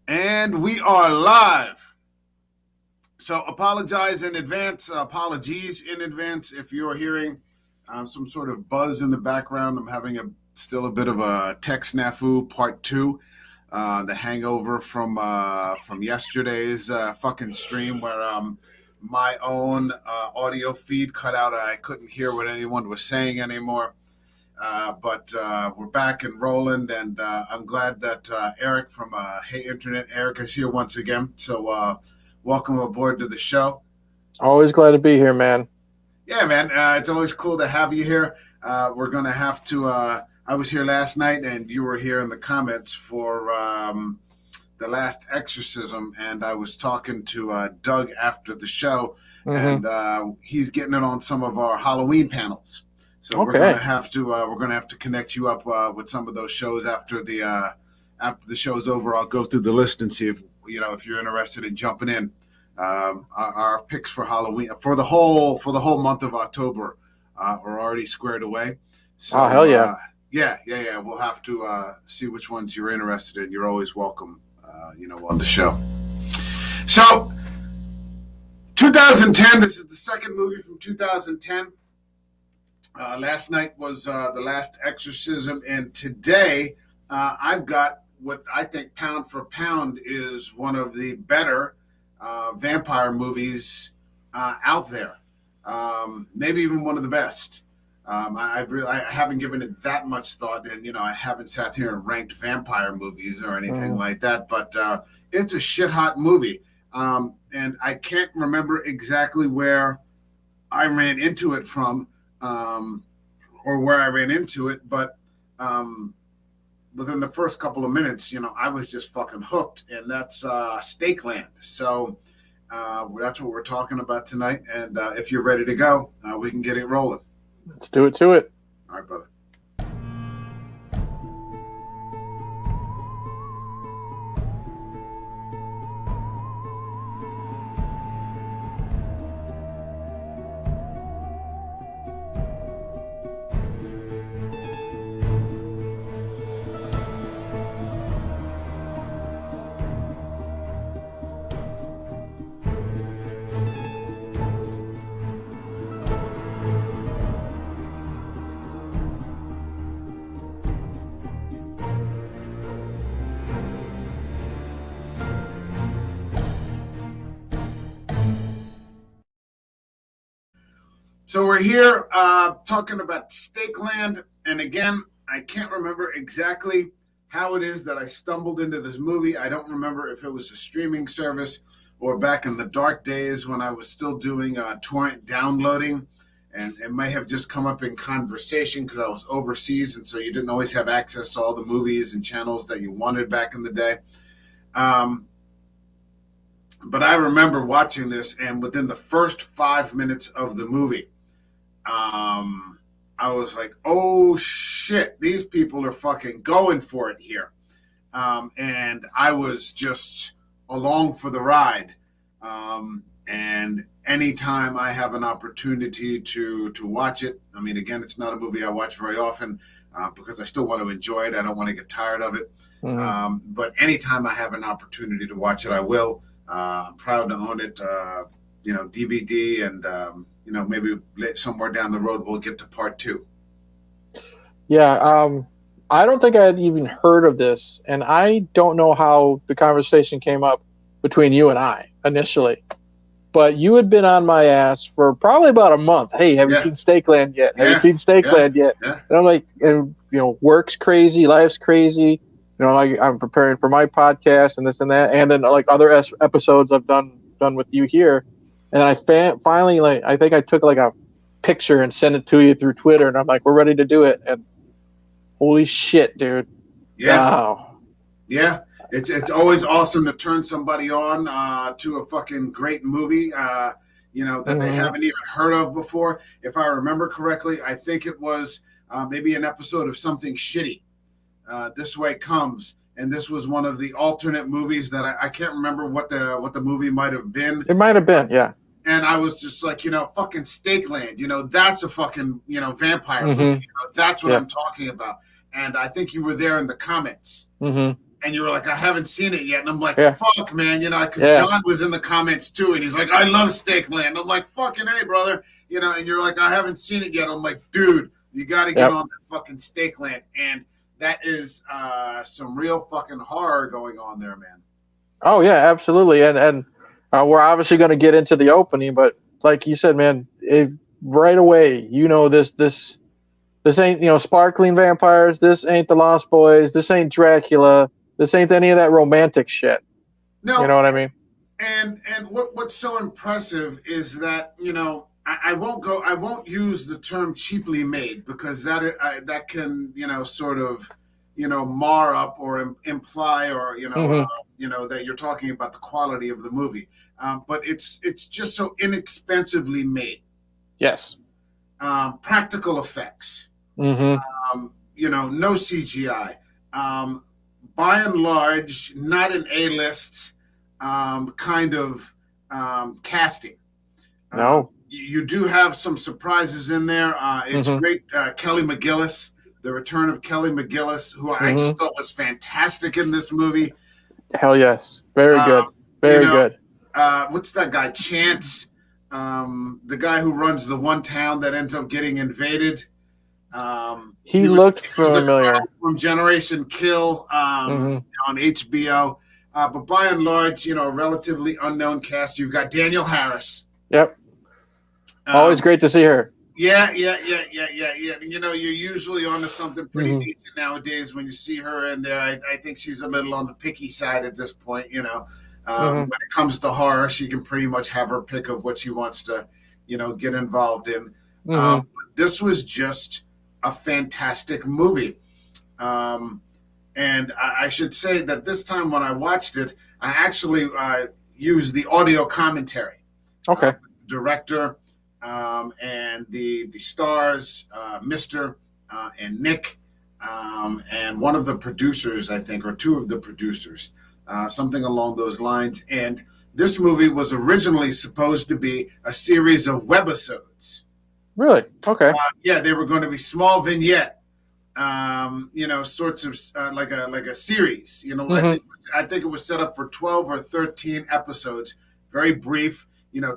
And we are live. So apologies in advance if you're hearing some sort of buzz in the background. I'm having still a bit of a tech snafu part two. The hangover from yesterday's fucking stream where my own audio feed cut out. I couldn't hear what anyone was saying anymore. But we're back and rolling, and I'm glad that Eric from Hey Internet, Eric is here once again. So welcome aboard to the show. Always glad to be here, man. Yeah, man. It's always cool to have you here. We're going to have to I was here last night, and you were here in the comments for the last exorcism, and I was talking to Doug after the show, and he's getting it on some of our Halloween panels. So we're gonna have to connect you up with some of those shows after the show's over. I'll go through the list and see if you're interested in jumping in. Our picks for Halloween for the whole month of October are already squared away. So, oh hell yeah! Yeah. We'll have to see which ones you're interested in. You're always welcome, on the show. So, 2010. This is the second movie from 2010. Last night was the last exorcism, and today I've got what I think pound for pound is one of the better vampire movies out there. Maybe even one of the best. I haven't given it that much thought, and I haven't sat here and ranked vampire movies or anything like that. But it's a shit hot movie, and I can't remember exactly where I ran into it from. Or where I ran into it, but within the first couple of minutes, I was just fucking hooked, and that's StakeLand. So that's what we're talking about tonight, and if you're ready to go, we can get it rolling. Let's do it to it. All right, brother. So we're here talking about StakeLand, and again, I can't remember exactly how it is that I stumbled into this movie. I don't remember if it was a streaming service or back in the dark days when I was still doing torrent downloading, and it may have just come up in conversation because I was overseas, and so you didn't always have access to all the movies and channels that you wanted back in the day. But I remember watching this, and within the first 5 minutes of the movie, I was like, oh shit, these people are fucking going for it here. And I was just along for the ride. And anytime I have an opportunity to watch it, I mean, again, it's not a movie I watch very often because I still want to enjoy it. I don't want to get tired of it. But anytime I have an opportunity to watch it, I will. I'm proud to own it, DVD, and maybe somewhere down the road we'll get to part two. Yeah, I don't think I had even heard of this, and I don't know how the conversation came up between you and I initially. But you had been on my ass for probably about a month. Hey, have you seen StakeLand yet? Have you seen StakeLand yet? Yeah. And I'm like, work's crazy, life's crazy. I'm preparing for my podcast and this and that, and then like other episodes I've done with you here. And I finally, I think I took like a picture and sent it to you through Twitter, and I'm like, we're ready to do it. And holy shit, dude! Yeah, wow. Yeah. It's always awesome to turn somebody on to a fucking great movie, that they haven't even heard of before. If I remember correctly, I think it was maybe an episode of Something Shitty. This Way Comes, and this was one of the alternate movies that I can't remember what the movie might have been. It might have been, yeah. And I was just like, fucking StakeLand, that's a fucking, vampire movie. That's what I'm talking about. And I think you were there in the comments. and you were like, I haven't seen it yet. And I'm like, Yeah. fuck, man, because John was in the comments too, and he's like, I love StakeLand. I'm like, fucking hey, brother, and you're like, I haven't seen it yet. I'm like, dude, you got to get on that fucking StakeLand, and that is some real fucking horror going on there, man. Oh yeah, absolutely, and we're obviously going to get into the opening, but like you said, man, right away, this ain't sparkling vampires. This ain't the Lost Boys. This ain't Dracula. This ain't any of that romantic shit. No, you know what I mean. And what's so impressive is that I won't use the term cheaply made, because that can sort of mar up or imply or that you're talking about the quality of the movie, but it's just so inexpensively made. Yes. Practical effects. Mm-hmm. No CGI. By and large, not an A-list kind of casting. No. You do have some surprises in there. It's great. Kelly McGillis, the return of Kelly McGillis, who I thought was fantastic in this movie. Hell yes. Very good. Very good. What's that guy? Chance, the guy who runs the one town that ends up getting invaded. He looked familiar. From Generation Kill on HBO. But by and large, a relatively unknown cast. You've got Danielle Harris. Yep. Always great to see her. Yeah. You're usually onto something pretty decent nowadays when you see her in there. I think she's a little on the picky side at this point, When it comes to horror, she can pretty much have her pick of what she wants to, get involved in. This was just a fantastic movie. And I should say that this time when I watched it, I actually used the audio commentary. Okay. Director and the stars, Mr. And Nick, and one of the producers, I think, or two of the producers, something along those lines. And this movie was originally supposed to be a series of webisodes. Really? Okay. Yeah, they were going to be small vignette, sorts of like a series. I think it was set up for 12 or 13 episodes, very brief,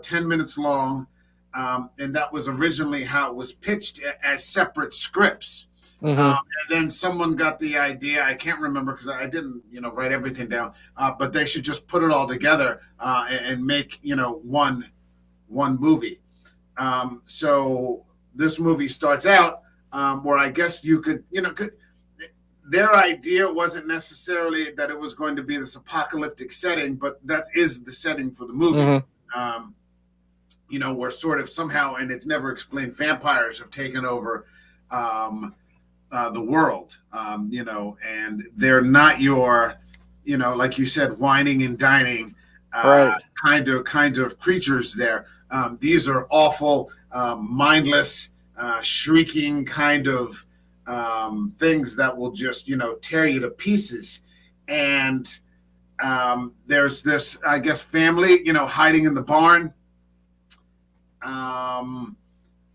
10 minutes long, and that was originally how it was pitched as separate scripts. And then someone got the idea. I can't remember because I didn't, write everything down. But they should just put it all together and make, one movie. So this movie starts out where I guess you could, their idea wasn't necessarily that it was going to be this apocalyptic setting, but that is the setting for the movie. Where sort of somehow, and it's never explained, vampires have taken over the world, and they're not your, like you said, whining and dining kind of creatures there. These are awful, mindless, shrieking kind of things that will just, tear you to pieces. And there's this, I guess, family, hiding in the barn.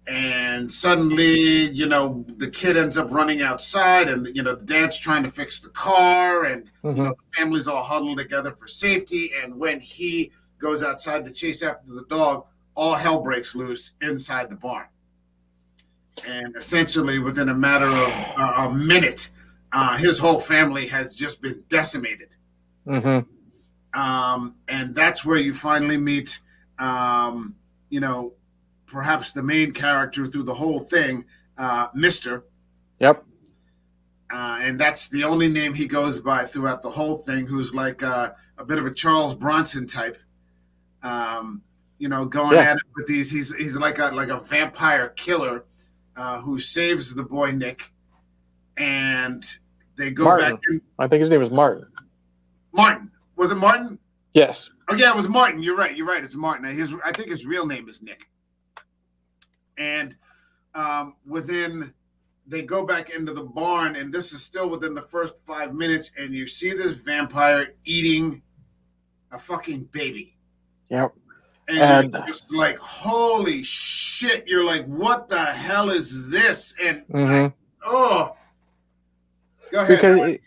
And suddenly, the kid ends up running outside, and, the dad's trying to fix the car, and, the family's all huddled together for safety. And when he goes outside to chase after the dog, all hell breaks loose inside the barn. And essentially, within a matter of a minute, his whole family has just been decimated. And that's where you finally meet, perhaps the main character through the whole thing, Mr. Yep. And that's the only name he goes by throughout the whole thing, who's like a bit of a Charles Bronson type, going at it with these. He's like a vampire killer who saves the boy Nick, and they go Martin. back. I think his name is Martin. Martin. Was it Martin? Yes. Oh yeah, it was Martin. You're right. It's Martin. I think his real name is Nick. And they go back into the barn, and this is still within the first 5 minutes, and you see this vampire eating a fucking baby. Yep. And you're just like, holy shit. You're like, what the hell is this? And go ahead. Because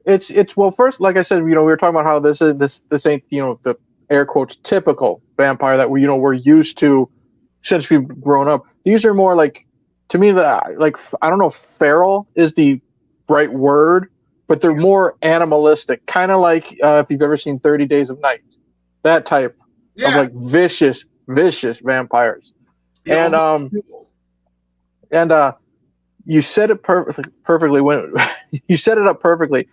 it's well, first, like I said, we were talking about how this ain't, the air quotes typical vampire that we're used to since we've grown up. These are more like, to me, like, I don't know if feral is the right word, but they're more animalistic, kind of like if you've ever seen 30 Days of Night, that type of like vicious vampires. Yeah, And you said it perfectly when you set it up perfectly.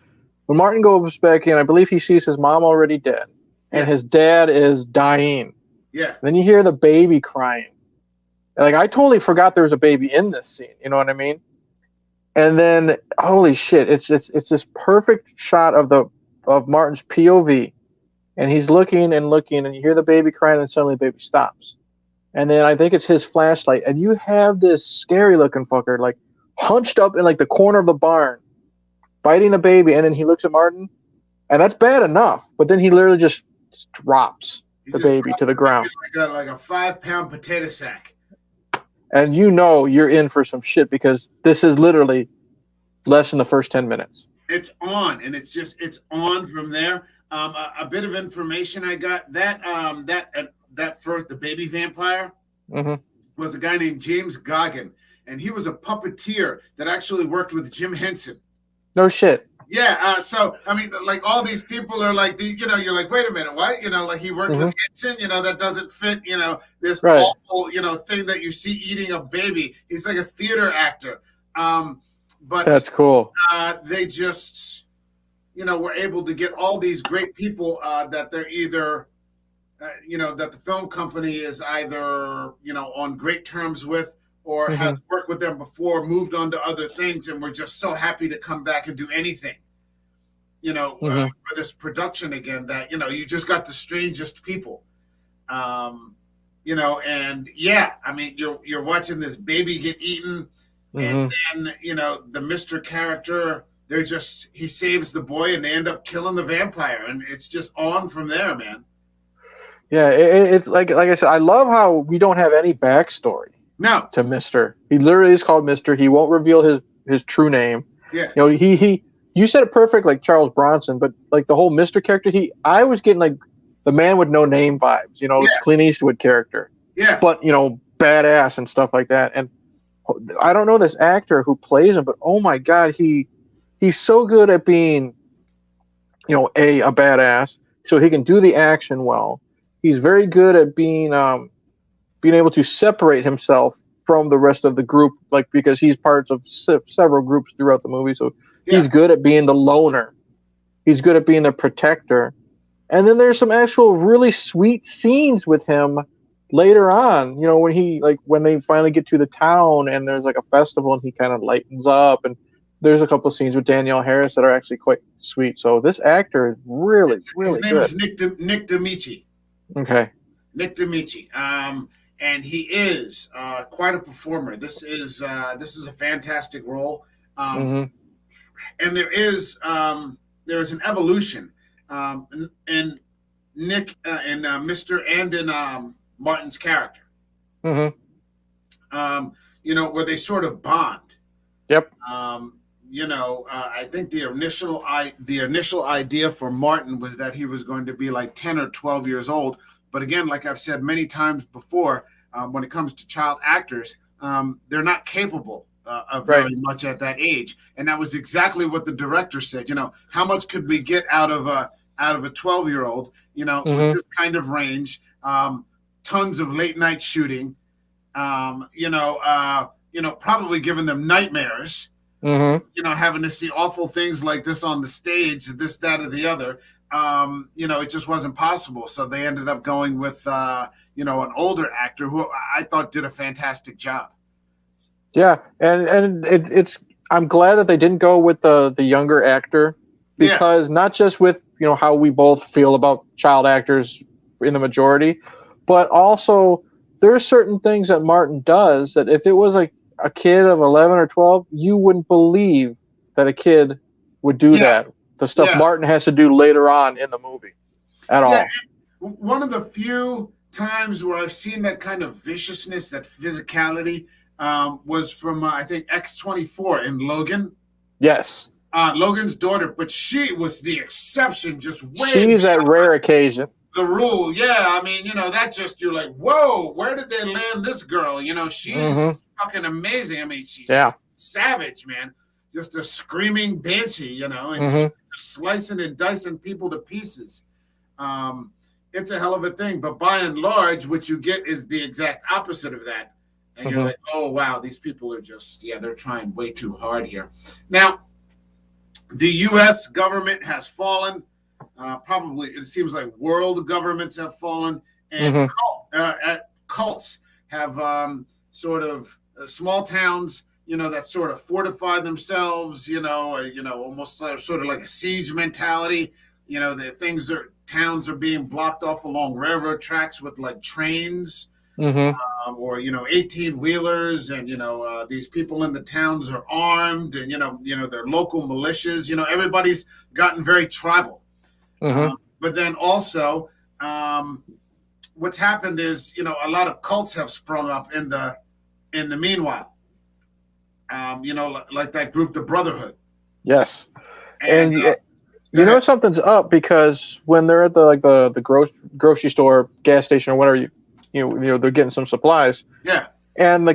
When Martin goes back in, I believe he sees his mom already dead, and his dad is dying. Yeah. Then you hear the baby crying. Like, I totally forgot there was a baby in this scene. You know what I mean? And then, holy shit! It's this perfect shot of Martin's POV, and he's looking and looking, and you hear the baby crying, and suddenly the baby stops. And then I think it's his flashlight, and you have this scary looking fucker like hunched up in like the corner of the barn, biting the baby, and then he looks at Martin, and that's bad enough. But then he literally just drops the baby to the ground, like a 5-pound potato sack. and you're in for some shit, because this is literally less than the first 10 minutes. It's on, and it's on from there. A bit of information I got that first, the baby vampire, was a guy named James Goggin, and he was a puppeteer that actually worked with Jim Henson. No shit. Yeah. So I mean, like, all these people are like, you're like, wait a minute, what? Like, he worked with Henson. That doesn't fit. This awful, thing that you see eating a baby. He's like a theater actor. But that's cool. They just, were able to get all these great people that they're either, that the film company is either, on great terms with, or has worked with them before, moved on to other things, and we're just so happy to come back and do anything, for this production again, that, you just got the strangest people, and I mean, you're watching this baby get eaten, and then, the Mr. character, he saves the boy, and they end up killing the vampire, and it's just on from there, man. Yeah, it's like I said, I love how we don't have any backstory. No. To Mr. He literally is called Mr. He won't reveal his true name. Yeah. You said it perfect, like Charles Bronson, but like the whole Mr. character, I was getting like the man with no name vibes, Clint Eastwood character. Yeah. But, badass and stuff like that. And I don't know this actor who plays him, but oh my God, he's so good at being, a badass, so he can do the action well. He's very good at being able to separate himself from the rest of the group, like, because he's parts of several groups throughout the movie. So he's good at being the loner. He's good at being the protector. And then there's some actual really sweet scenes with him later on, when they finally get to the town and there's like a festival and he kind of lightens up, and there's a couple of scenes with Danielle Harris that are actually quite sweet. So this actor is really good. His name is Nick D'Amici. Okay. Nick D'Amici. And he is quite a performer. This is a fantastic role. And there is an evolution in Nick and Mr. and in Martin's character. Where they sort of bond. Yep. I think the initial idea for Martin was that he was going to be like 10 or 12 years old. But again, like I've said many times before, when it comes to child actors, they're not capable of very much at that age. And that was exactly what the director said. How much could we get out of a 12-year-old? With this kind of range, tons of late night shooting. Probably giving them nightmares. Having to see awful things like this on the stage, this, that, or the other. It just wasn't possible. So they ended up going with, an older actor who I thought did a fantastic job. Yeah, and it's I'm glad that they didn't go with the younger actor, because not just with how we both feel about child actors in the majority, but also there are certain things that Martin does that if it was like a kid of 11 or 12, you wouldn't believe that a kid would do that. The stuff Martin has to do later on in the movie at all. One of the few times where I've seen that kind of viciousness, that physicality, was from, I think, X-24 in Logan. Yes. Logan's daughter, but she was the exception, just way She's at rare occasion. the rule. Yeah, I mean, that just, you're like, whoa, where did they land this girl? She's fucking amazing. I mean, she's just savage, man. Just a screaming banshee, and she's just slicing and dicing people to pieces. It's a hell of a thing. But by and large, what you get is the exact opposite of that. And you're like, oh, wow, these people are just, they're trying way too hard here. Now, the U.S. government has fallen. Probably, it seems like world governments have fallen. And cults have sort of small towns, that sort of fortify themselves, almost sort of like a siege mentality. The towns are being blocked off along railroad tracks with like trains. Or 18-wheelers, and these people in the towns are armed, and they're local militias. Everybody's gotten very tribal. But then also, what's happened is a lot of cults have sprung up in the meanwhile. Like that group, the Brotherhood. Yes, and something's up because when they're at the grocery store, gas station, or whatever they're getting some supplies. Yeah. And the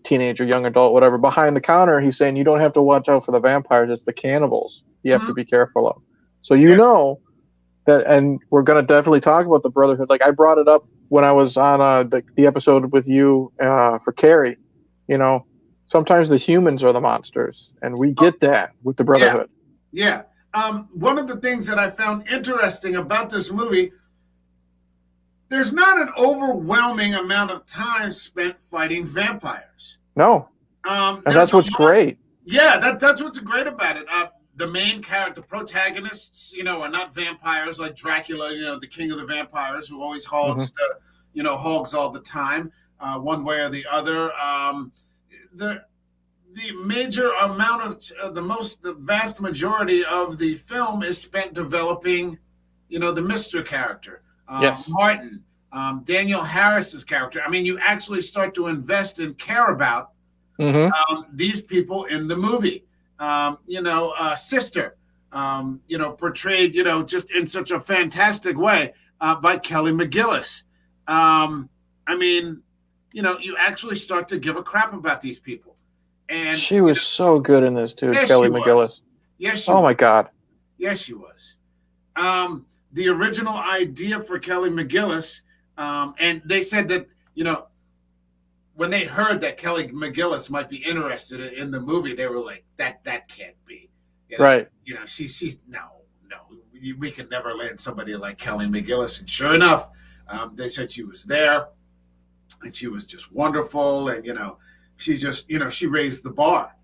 teenager, young adult, whatever, behind the counter, he's saying, you don't have to watch out for the vampires. It's the cannibals you have to be careful of. So know that, and we're going to definitely talk about the Brotherhood. Like I brought it up when I was on the episode with you for Carrie. Sometimes the humans are the monsters, and we get that with the Brotherhood. Yeah. One of the things that I found interesting about this movie, there's not an overwhelming amount of time spent fighting vampires. No. And that's what's great. Yeah, that's what's great about it. The main character, the protagonists, are not vampires like Dracula, the king of the vampires who always hogs hogs all the time, one way or the other. The major amount of the vast majority of the film is spent developing, the Mr. character. Martin, Daniel Harris's character. I mean, you actually start to invest and care about these people in the movie. Sister, portrayed, just in such a fantastic way by Kelly McGillis. You actually start to give a crap about these people. And she was so good in this too, Kelly McGillis. Yes, she was. My God. Yes, she was. The original idea for Kelly McGillis, and they said that, when they heard that Kelly McGillis might be interested in the movie, they were like, that can't be. Right. She's no, we could never land somebody like Kelly McGillis. And sure enough, they said she was there, and she was just wonderful. And, she just, she raised the bar.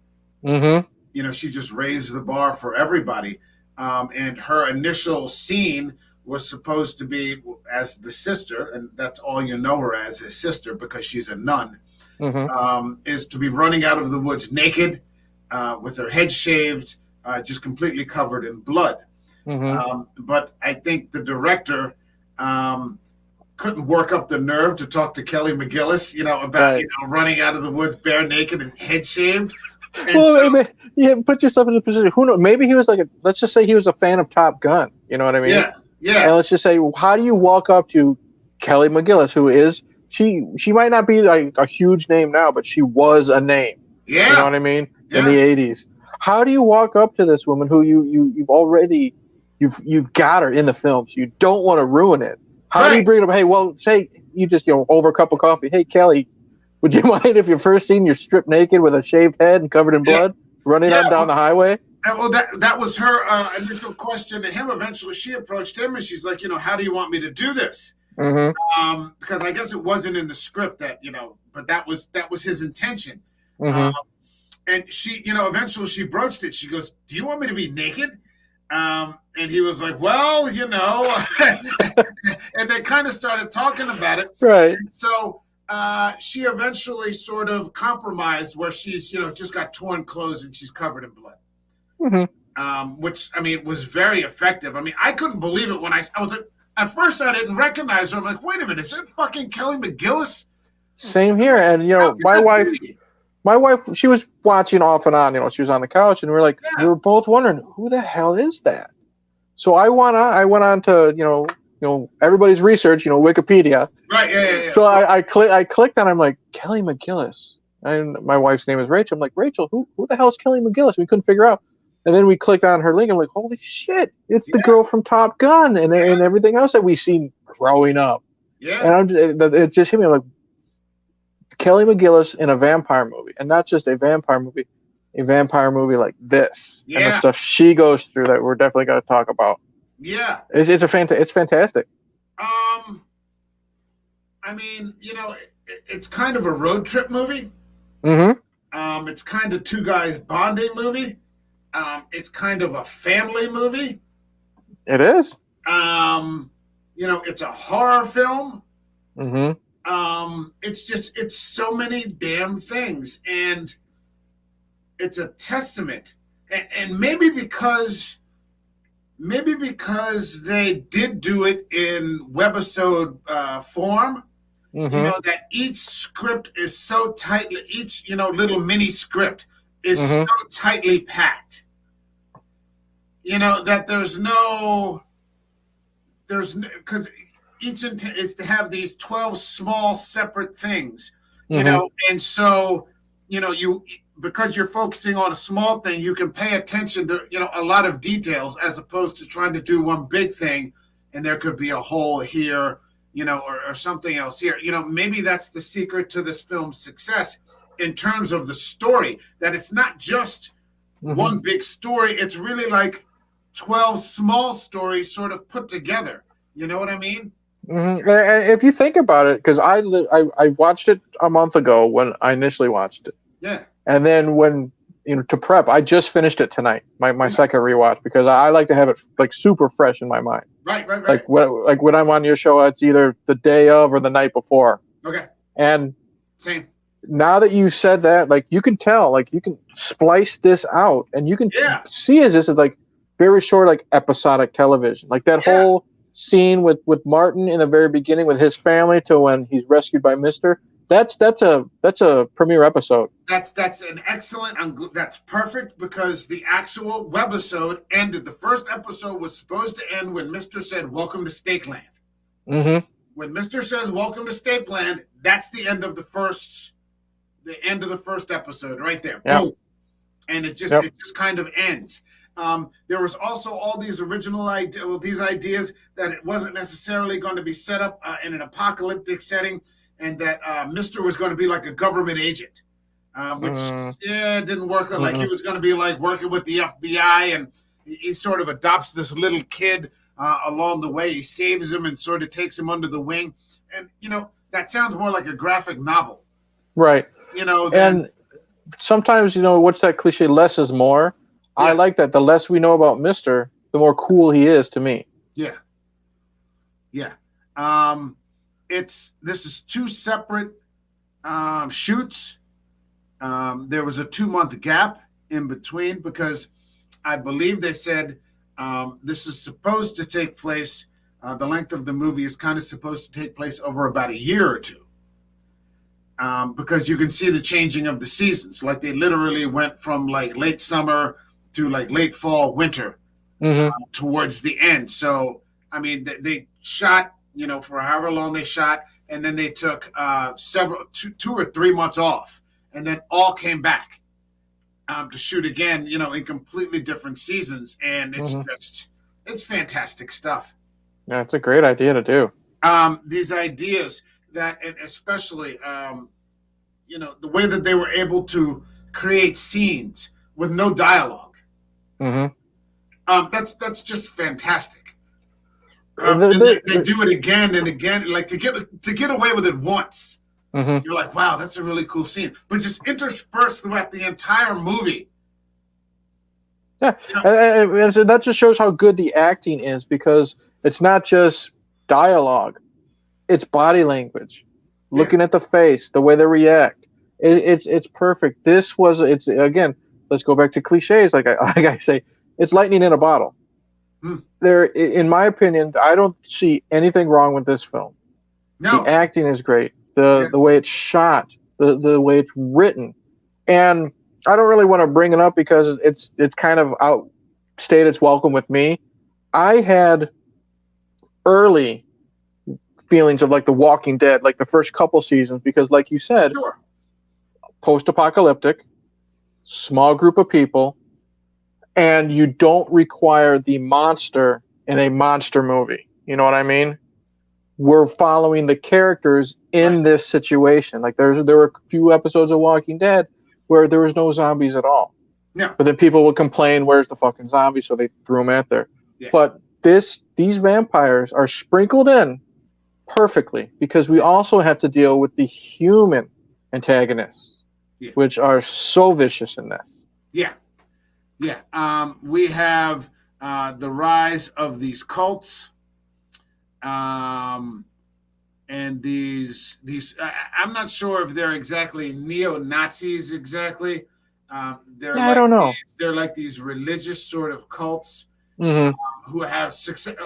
She just raised the bar for everybody. And her initial scene was supposed to be as the sister, and that's all you know her as, his sister, because she's a nun, is to be running out of the woods naked, with her head shaved, just completely covered in blood. But I think the director couldn't work up the nerve to talk to Kelly McGillis, about running out of the woods bare naked and head shaved. And put yourself in a position. Who knows? Maybe he was let's just say he was a fan of Top Gun. You know what I mean? Yeah. And let's just say, how do you walk up to Kelly McGillis, who is she might not be like a huge name now, but she was a name. Yeah. You know what I mean? In the 80s. How do you walk up to this woman who you've already got her in the film, so you don't want to ruin it? How do you bring it up? Hey, well, say you just over a cup of coffee. Hey, Kelly, would you mind if your first scene you're stripped naked with a shaved head and covered in blood, running down the highway? Well, that was her initial question to him. Eventually, she approached him and she's like, how do you want me to do this? Because I guess it wasn't in the script that but that was his intention. And she, eventually she broached it. She goes, "Do you want me to be naked?" And he was like, "Well, and they kind of started talking about it. Right. And so she eventually sort of compromised where she's, just got torn clothes and she's covered in blood. Which, was very effective. I couldn't believe it when I was like, at first I didn't recognize her. I'm like, wait a minute, is that fucking Kelly McGillis? Same here. And, my my wife, she was watching off and on. You know, she was on the couch, and we were both wondering, who the hell is that? So I went on to you know everybody's research, Wikipedia. Right. Yeah. So I clicked on. I'm like, Kelly McGillis, and my wife's name is Rachel. I'm like, Rachel, who the hell is Kelly McGillis? We couldn't figure out. And then we clicked on her link. I'm like, holy shit, it's the girl from Top Gun and everything else that we've seen growing up. Yeah. And it just hit me. I'm like, Kelly McGillis in a vampire movie, and not just a vampire movie like this, and the stuff she goes through that we're definitely going to talk about. Yeah. It's fantastic. I mean, it's kind of a road trip movie. Mm-hmm. It's kind of two guys bonding movie. It's kind of a family movie. It is. It's a horror film. Mm-hmm. It's so many damn things, and it's a testament. And maybe because they did do it in webisode form, mm-hmm. that each script is so tightly, each little mini script is mm-hmm. so tightly packed. That because each intent is to have these 12 small separate things, mm-hmm. And so, because you're focusing on a small thing, you can pay attention to, a lot of details as opposed to trying to do one big thing. And there could be a hole here, or something else here. Maybe that's the secret to this film's success in terms of the story, that it's not just mm-hmm. one big story. It's really like 12 small stories sort of put together. You know what I mean? Mm-hmm. And if you think about it, because I watched it a month ago when I initially watched it. Yeah. And then when, to prep, I just finished it tonight, my second rewatch, because I like to have it like super fresh in my mind. Right. Like when I'm on your show, it's either the day of or the night before. Okay. And same. Now that you said that, like you can tell, like you can splice this out, and you can see as this is like very short, like episodic television, like that whole scene with Martin in the very beginning with his family to when he's rescued by Mister. That's a premiere episode. That's an excellent. That's perfect, because the actual webisode ended. The first episode was supposed to end when Mister said, "Welcome to StakeLand." Mm-hmm. When Mister says, "Welcome to StakeLand," that's the end of the first episode right there. Yep. Boom. And it just kind of ends. There was also all these original ideas that it wasn't necessarily going to be set up in an apocalyptic setting, and that Mister was going to be like a government agent, which didn't work. Like he was going to be like working with the FBI, and he sort of adopts this little kid along the way. He saves him and sort of takes him under the wing, and that sounds more like a graphic novel, right? And sometimes what's that cliche? Less is more. Yeah. I like that. The less we know about Mister, the more cool he is to me. Yeah. This is two separate shoots. There was a 2-month gap in between, because I believe they said this is supposed to take place. The length of the movie is kind of supposed to take place over about a year or two. Because you can see the changing of the seasons. Like they literally went from like late summer to like late fall, winter, towards the end. So, I mean, they shot, for however long they shot, and then they took 2 or 3 months off, and then all came back to shoot again, in completely different seasons. And it's fantastic stuff. Yeah, it's a great idea to do. These ideas that, and especially, the way that they were able to create scenes with no dialogue. That's just fantastic. They do it again and again, like to get away with it once. You're like, wow, that's a really cool scene, but just interspersed throughout the entire movie. Yeah, and that just shows how good the acting is, because it's not just dialogue, it's body language, looking at the face, the way they react. It's perfect. It's again. Let's go back to cliches, like I say, it's lightning in a bottle. There, in my opinion, I don't see anything wrong with this film. No. The acting is great. The way it's shot, the way it's written, And I don't really want to bring it up because it's kind of outstayed its welcome with me. I had early feelings of like The Walking Dead, like the first couple seasons, because like you said, Sure. post-apocalyptic, small group of people, and you don't require the monster in a monster movie. You know what I mean? We're following the characters in this situation. Like there were a few episodes of Walking Dead where there was no zombies at all. Yeah. But then people would complain, "Where's the fucking zombies?" So they threw them out there. Yeah. But these vampires are sprinkled in perfectly because we also have to deal with the human antagonists, which are so vicious in this. Yeah. Yeah. We have the rise of these cults. And these I'm not sure if they're exactly neo-Nazis exactly. I don't know. They're like these religious sort of cults who have success.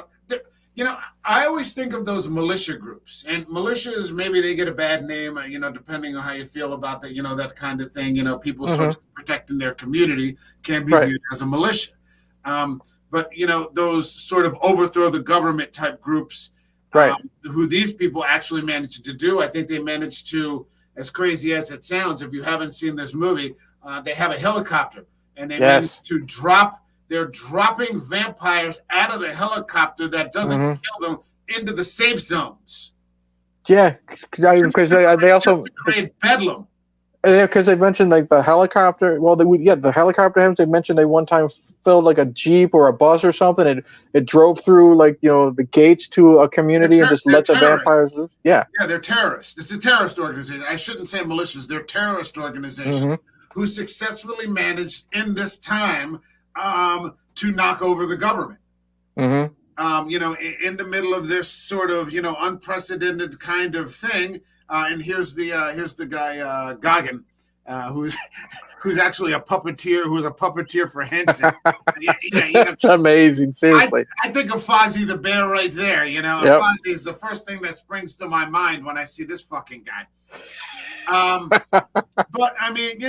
I always think of those militia groups, and militias, maybe they get a bad name, depending on how you feel about that, that kind of thing. People sort of protecting their community can be viewed as a militia. But, those sort of overthrow the government type groups, who these people actually managed to do. I think they managed to, as crazy as it sounds, if you haven't seen this movie, they have a helicopter and they managed to they're dropping vampires out of the helicopter that doesn't kill them into the safe zones. Yeah, because they also create bedlam. Yeah, because they mentioned like the helicopter. Well, the helicopter heavens. They mentioned they one time filled like a Jeep or a bus or something, and it drove through like the gates to a community and just let the vampires loose. Yeah, they're terrorists. It's a terrorist organization. I shouldn't say militias. They're terrorist organizations who successfully managed in this time to knock over the government. In the middle of this sort of unprecedented kind of thing. And here's the guy Goggin, who's actually a puppeteer, who's a puppeteer for Henson. That's amazing. Seriously, I think of Fozzie the Bear right there. Fozzie is the first thing that springs to my mind when I see this fucking guy. But I mean,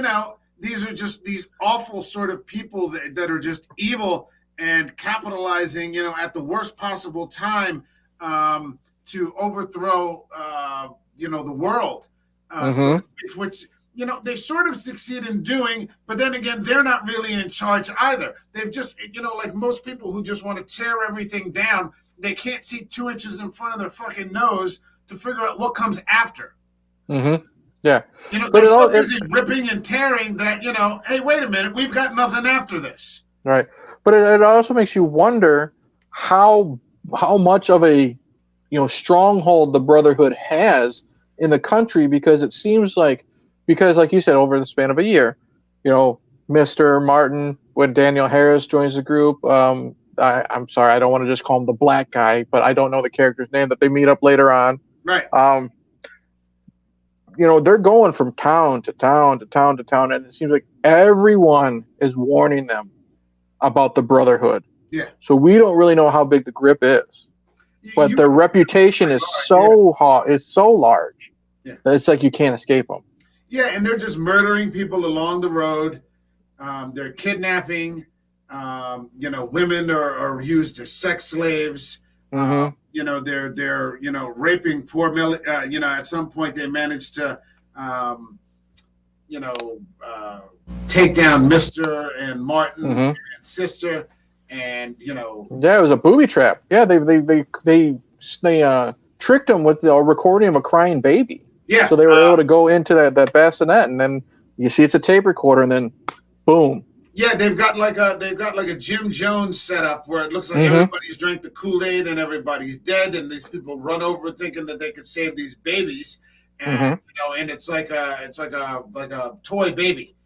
these are just these awful sort of people that are just evil and capitalizing, at the worst possible time to overthrow. The world, which, they sort of succeed in doing, but then again, they're not really in charge either. They've just, like most people who just want to tear everything down, they can't see 2 inches in front of their fucking nose to figure out what comes after. Yeah. They're so busy ripping and tearing that, hey, wait a minute, we've got nothing after this. Right. But it also makes you wonder how much of a stronghold the Brotherhood has in the country, because it seems like you said, over the span of a year, Mr. Martin, when Daniel Harris joins the group, I'm sorry, I don't want to just call him the black guy, but I don't know the character's name that they meet up later on. Right. They're going from town to town to town to town, and it seems like everyone is warning them about the Brotherhood. Yeah. So we don't really know how big the grip is. But their reputation is so hot, it's so large that it's like you can't escape them. Yeah, and they're just murdering people along the road. They're kidnapping. Women are used as sex slaves. They're raping poor. At some point they managed to, take down Mr. and Martin and sister. And it was a booby trap. Yeah, they tricked them with the recording of a crying baby. Yeah, so they were able to go into that bassinet, and then you see it's a tape recorder, and then boom. Yeah, they've got like a Jim Jones setup where it looks like everybody's drank the Kool-Aid and everybody's dead, and these people run over thinking that they could save these babies, and and it's like a toy baby.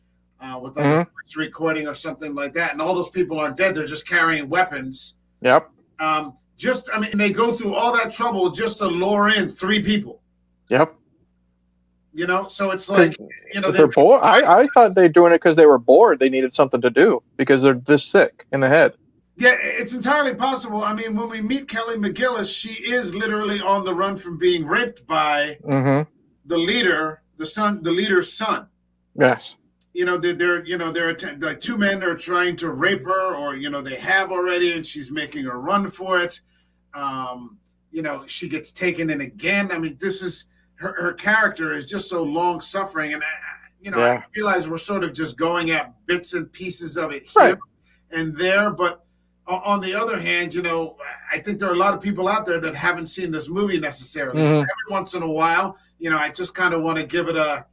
With like a voice recording or something like that, and all those people aren't dead; they're just carrying weapons. Yep. They go through all that trouble just to lure in 3 people. Yep. So it's like they're bored. I thought they were doing it because they were bored. They needed something to do because they're this sick in the head. Yeah, it's entirely possible. I mean, when we meet Kelly McGillis, she is literally on the run from being raped by the leader, the leader's son. Yes. like two men are trying to rape her, or they have already, and she's making a run for it. She gets taken in again. I mean, this is her character is just so long suffering, and I realize we're sort of just going at bits and pieces of it here and there, but on the other hand, I think there are a lot of people out there that haven't seen this movie necessarily. So every once in a while, I just kind of want to give it a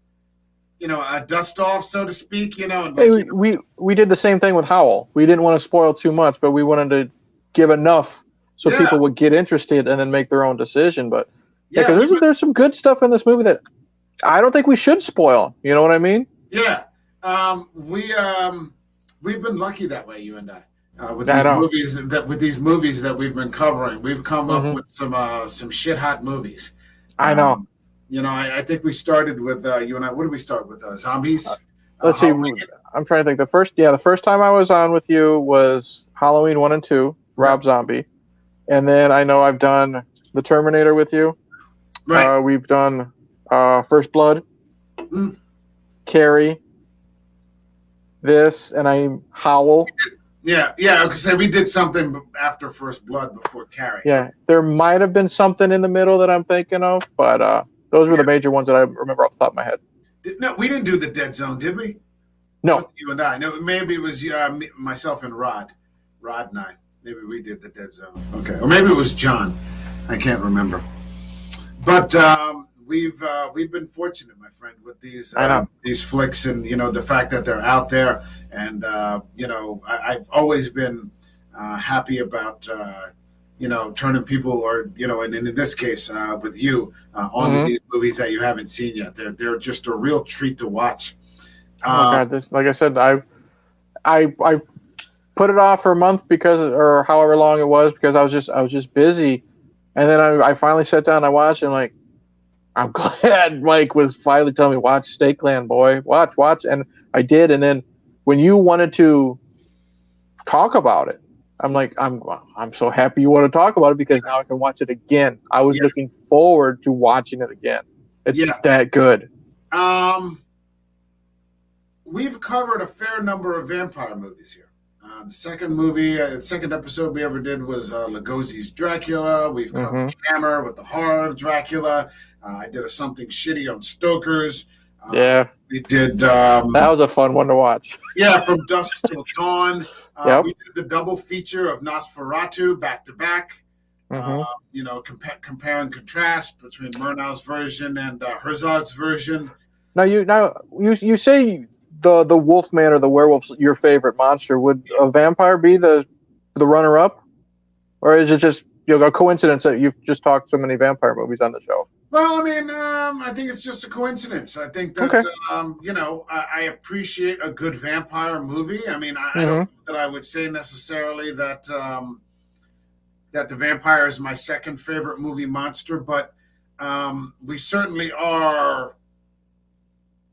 dust off, so to speak. We did the same thing with Howl. We didn't want to spoil too much, but we wanted to give enough so people would get interested and then make their own decision. But because there's some good stuff in this movie that I don't think we should spoil. You know what I mean? Yeah. We've been lucky that way, you and I. With these movies that we've been covering, we've come up with some shit hot movies. I know. I think we started with you and I. What did we start with? Zombies. Let's see. I'm trying to think. The first time I was on with you was Halloween 1 and 2, Rob Zombie, and then I know I've done The Terminator with you. Right. We've done First Blood, Carrie, this, and Howl. Yeah, I was gonna say we did something after First Blood before Carrie. Yeah, there might have been something in the middle that I'm thinking of, but those were the major ones that I remember off the top of my head. No, we didn't do the Dead Zone, did we? No. You and I. No, maybe it was myself and Rod. Rod and I. Maybe we did the Dead Zone. Okay, or maybe it was John. I can't remember. But we've been fortunate, my friend, with these flicks, and the fact that they're out there, and I've always been happy about turning people, or and in this case with you onto these movies that you haven't seen yet. They're just a real treat to watch. Oh God, like I said, I put it off for a month or however long it was, because I was just busy, and then I finally sat down and I watched it, and I'm glad Mike was finally telling me, watch StakeLand, boy. Watch. And I did. And then when you wanted to talk about it, I'm like, I'm so happy you want to talk about it, because now I can watch it again. I was looking forward to watching it again. It's that good. We've covered a fair number of vampire movies here. The second episode we ever did was Lugosi's Dracula. We've covered Hammer with the horror of Dracula. I did a Something Shitty on Stoker's. We did... that was a fun one to watch. Yeah, From Dusk Till Dawn. We did the double feature of Nosferatu back to back. Compare and contrast between Murnau's version and Herzog's version. Now you say the Wolfman or the werewolf's your favorite monster. Would a vampire be the runner-up, or is it just a coincidence that you've just talked so many vampire movies on the show? Well, I mean, I think it's just a coincidence. I think that I appreciate a good vampire movie. I mean, I don't know that I would say necessarily that that the vampire is my second favorite movie monster, but we certainly are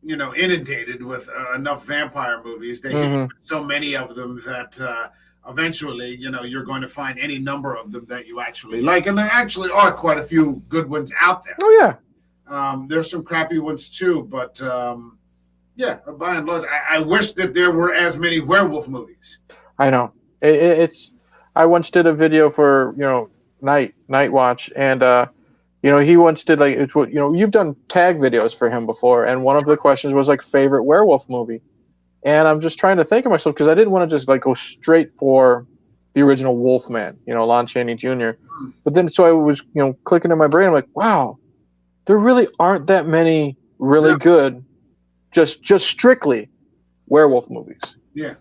inundated with enough vampire movies. They hit so many of them that eventually, you're going to find any number of them that you actually like. And there actually are quite a few good ones out there. Oh, yeah. There's some crappy ones too, but by and large, I wish that there were as many werewolf movies. I know. I once did a video for, Night Watch, and he once did you've done tag videos for him before, and one of the questions was favorite werewolf movie, and I'm just trying to think of myself, because I didn't want to just go straight for the original Wolfman, Lon Chaney Jr. But then so I was clicking in my brain, I'm like, wow, there really aren't that many really good, just strictly werewolf movies. Yeah,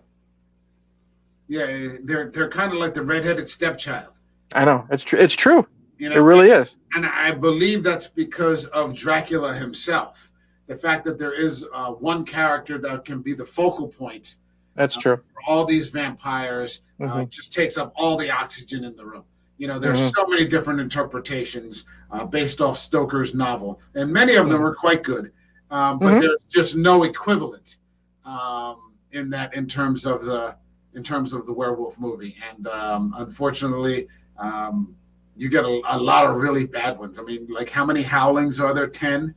they're kind of like the redheaded stepchild. I know, it's true. It really is. And I believe that's because of Dracula himself. The fact that there is one character that can be the focal point. That's true. For all these vampires, just takes up all the oxygen in the room. There's so many different interpretations based off Stoker's novel, and many of them are quite good. But there's just no equivalent in terms of the werewolf movie. And unfortunately, you get a lot of really bad ones. I mean, how many Howlings are there? 10?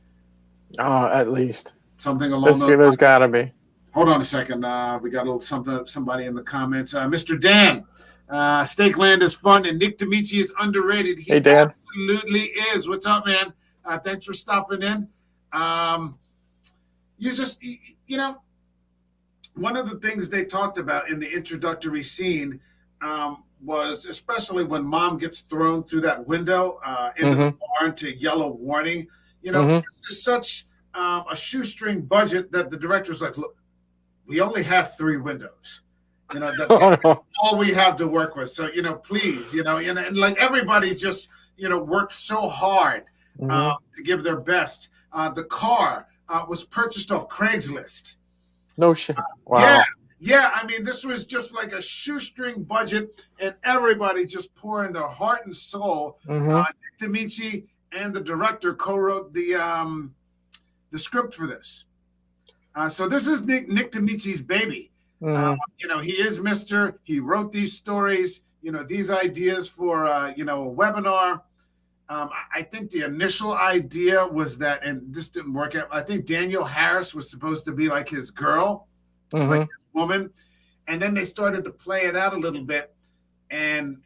Oh, at least. Something along those lines. There's got to be. Hold on a second. We got a little somebody in the comments. Mr. Dan, StakeLand is fun, and Nick D'Amici is underrated. He Hey, Dan. absolutely is. What's up, man? Thanks for stopping in. You know, one of the things they talked about in the introductory scene was, especially when Mom gets thrown through that window into the barn to yell a warning. You know, this is such a shoestring budget that the director's like, look, we only have 3 windows. You know, that's all we have to work with. So, you know, please, you know, and like everybody just, you know, worked so hard to give their best. The car was purchased off Craigslist. No shit. Wow. Yeah. I mean, this was just like a shoestring budget, and everybody just pouring their heart and soul. Nick D'Amici and the director co-wrote the script for this. So this is Nick D'Amici's baby. You know, he is Mr. He wrote these stories, you know, these ideas for, you know, a webinar. I think the initial idea was that, and this didn't work out, I think Danielle Harris was supposed to be like his girl, like his woman. And then they started to play it out a little bit. And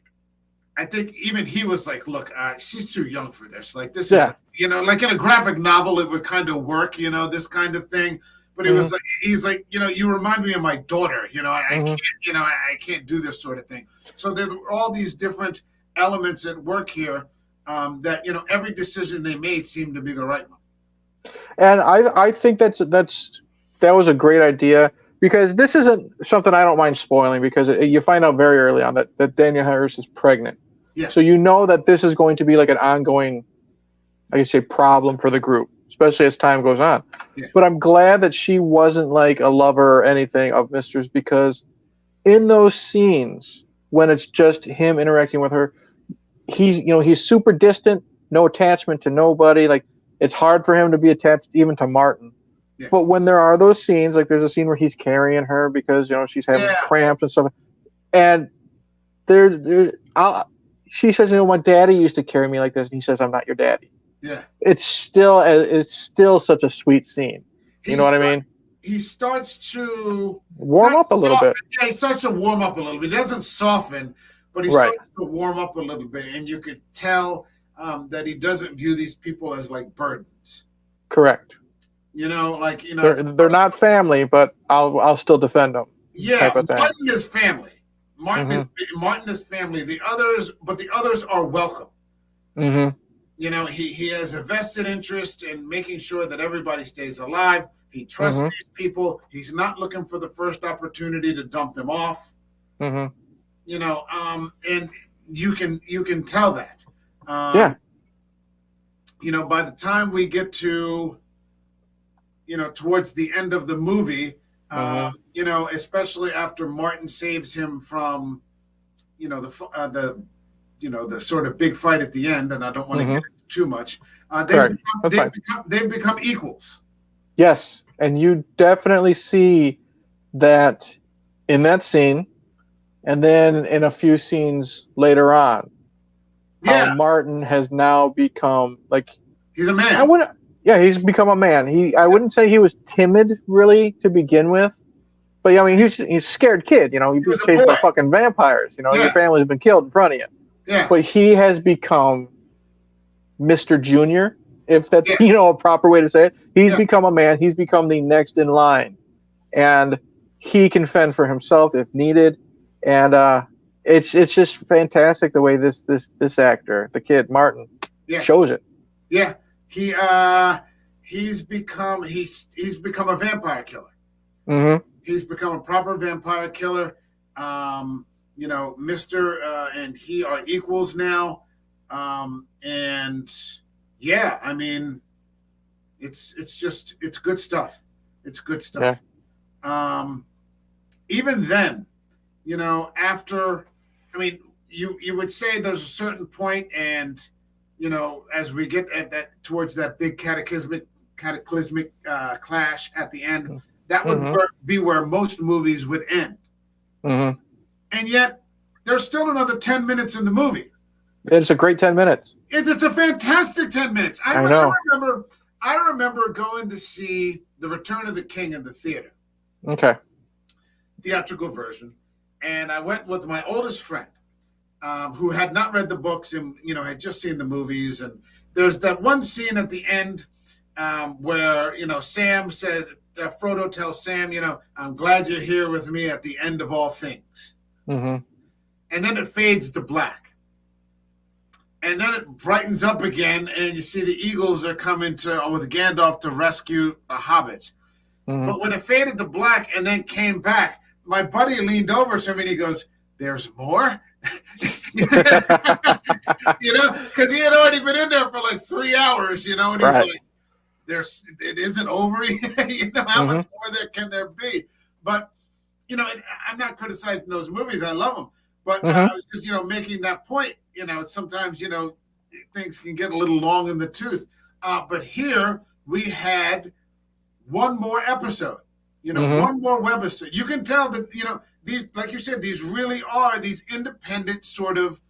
I think even he was like, look, she's too young for this. Like, this is, you know, like in a graphic novel, it would kind of work, you know, this kind of thing. But it was like, he's like, you know, you remind me of my daughter. You know, I can't, you know, I can't do this sort of thing. So there were all these different elements at work here that, you know, every decision they made seemed to be the right one. And I think that was a great idea, because this isn't something I don't mind spoiling, because you find out very early on that Danielle Harris is pregnant. Yeah. So you know that this is going to be like an ongoing, I could say, problem for the group, especially as time goes on. Yeah. But I'm glad that she wasn't like a lover or anything of Mister's, because in those scenes when it's just him interacting with her, he's super distant, no attachment to nobody. Like, it's hard for him to be attached even to Martin. Yeah. But when there are those scenes, like there's a scene where he's carrying her because, you know, she's having cramps and stuff, and she says, you know, my daddy used to carry me like this, and he says, I'm not your daddy. Yeah, it's still such a sweet scene. You know what I mean? He starts to warm up a little bit. Yeah, he starts to warm up a little bit. He doesn't soften, but he starts to warm up a little bit, and you could tell that he doesn't view these people as like burdens. Correct. You know, like, you know, they're not family, but I'll still defend them. Yeah, Martin is family. Martin is family. The others are welcome. You know, he has a vested interest in making sure that everybody stays alive. He trusts these people. He's not looking for the first opportunity to dump them off. You know, and you can tell that. You know, by the time we get to, you know, towards the end of the movie, you know, especially after Martin saves him from, you know, the sort of big fight at the end, and I don't want to get into too much. They've become equals. Yes, and you definitely see that in that scene, and then in a few scenes later on, how Martin has now become like, he's a man. He's become a man. I wouldn't say he was timid really to begin with, but I mean, he's a scared kid. You know, he was chased by fucking vampires. You know, your family's been killed in front of you. Yeah. But he has become Mr. Junior, if that's you know, a proper way to say it. He's become a man. He's become the next in line, and he can fend for himself if needed. And it's just fantastic the way this actor, the kid Martin, shows it. Yeah. He's become a vampire killer. He's become a proper vampire killer. You know, Mr. And he are equals now. And yeah, I mean, it's good stuff. It's good stuff. Yeah. Even then, you know, after, I mean, you would say there's a certain point, and you know, as we get at that towards that big cataclysmic clash at the end, that would be where most movies would end. And yet, there's still another 10 minutes in the movie. It's a great 10 minutes. It's a fantastic 10 minutes. I remember going to see The Return of the King in the theater. Okay. theatrical version, and I went with my oldest friend, who had not read the books and had just seen the movies. And there's that one scene at the end, where Sam says that Frodo tells Sam, "I'm glad you're here with me at the end of all things," Mm-hmm. and then it fades to black. And then it brightens up again, and you see the Eagles are coming with Gandalf to rescue the hobbits. Mm-hmm. But when it faded to black and then came back, my buddy leaned over to me and he goes, "There's more?" Because he had already been in there for like 3 hours, and he's Right. like, it isn't over yet. How much more there can there be? But, I'm not criticizing those movies. I love them. But I was just, making that point. Sometimes, things can get a little long in the tooth. But here we had one more episode, one more webisode. You can tell that, these, like you said, these really are these independent sort of,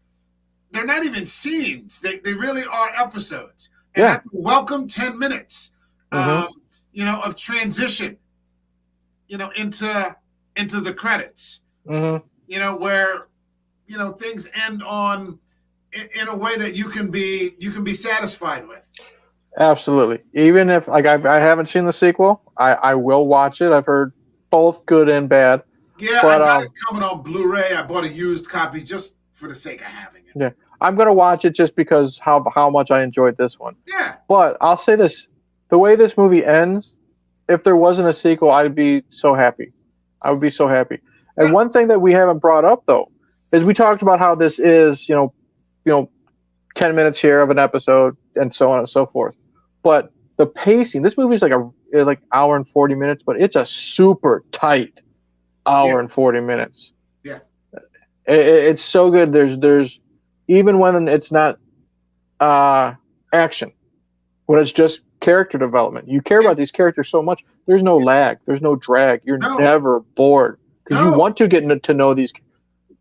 they're not even scenes. They really are episodes. And that's a welcome 10 minutes, of transition, into the credits, where, things end on in a way that you can be satisfied with. Absolutely. Even if I haven't seen the sequel, I will watch it. I've heard both good and bad. Yeah, but, I got it coming on Blu-ray. I bought a used copy just for the sake of having it. Yeah, I'm gonna watch it just because how much I enjoyed this one. Yeah. But I'll say this: the way this movie ends, if there wasn't a sequel, I'd be so happy. I would be so happy. And one thing that we haven't brought up though is we talked about how this is, 10 minutes here of an episode and so on and so forth. But the pacing, this movie is like hour and 40 minutes, but it's a super tight hour and 40 minutes. Yeah. It's so good. There's even when it's not action, when it's just character development, you care about these characters so much. There's no lag. There's no drag. You're never bored because you want to get to know these.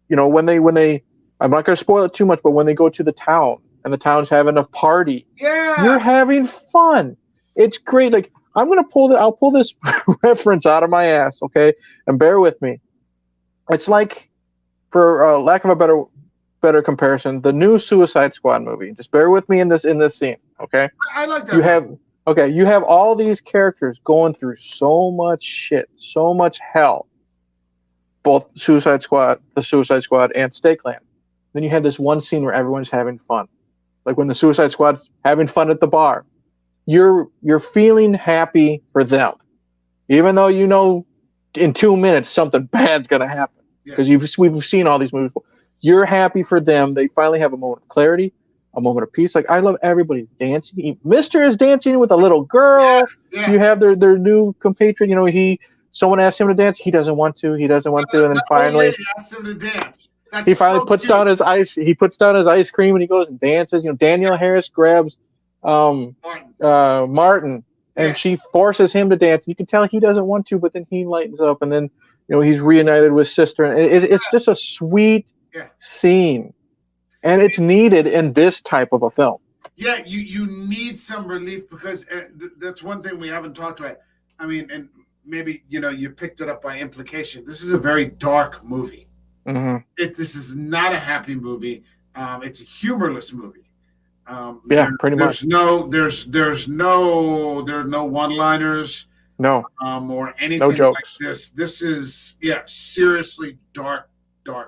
When they, I'm not going to spoil it too much, but when they go to the town and the town's having a party, you're having fun. It's great. Like I'll pull this reference out of my ass, okay? And bear with me. It's like, for lack of a better comparison, the new Suicide Squad movie. Just bear with me in this scene, okay? I like that. You have all these characters going through so much shit, so much hell. Both the Suicide Squad, and StakeLand. Then you have this one scene where everyone's having fun, like when the Suicide Squad's having fun at the bar. You're feeling happy for them, even though in 2 minutes something bad's gonna happen because we've seen all these movies before. You're happy for them. They finally have a moment of clarity, a moment of peace. Like I love everybody dancing. Mister is dancing with a little girl. Yeah. You have their new compatriot. Someone asked him to dance. He doesn't want to. And then finally, asked him to dance. He finally puts down his ice. He puts down his ice cream and he goes and dances. Danielle Harris grabs Martin, and she forces him to dance. You can tell he doesn't want to, but then he lightens up, and then he's reunited with sister. And it's just a sweet scene, and it's needed in this type of a film. Yeah, you need some relief because that's one thing we haven't talked about. I mean, and maybe you picked it up by implication. This is a very dark movie. Mm-hmm. This is not a happy movie. It's a humorless movie. Pretty much. There's no one-liners. No. Or anything no jokes. Like this. This is seriously dark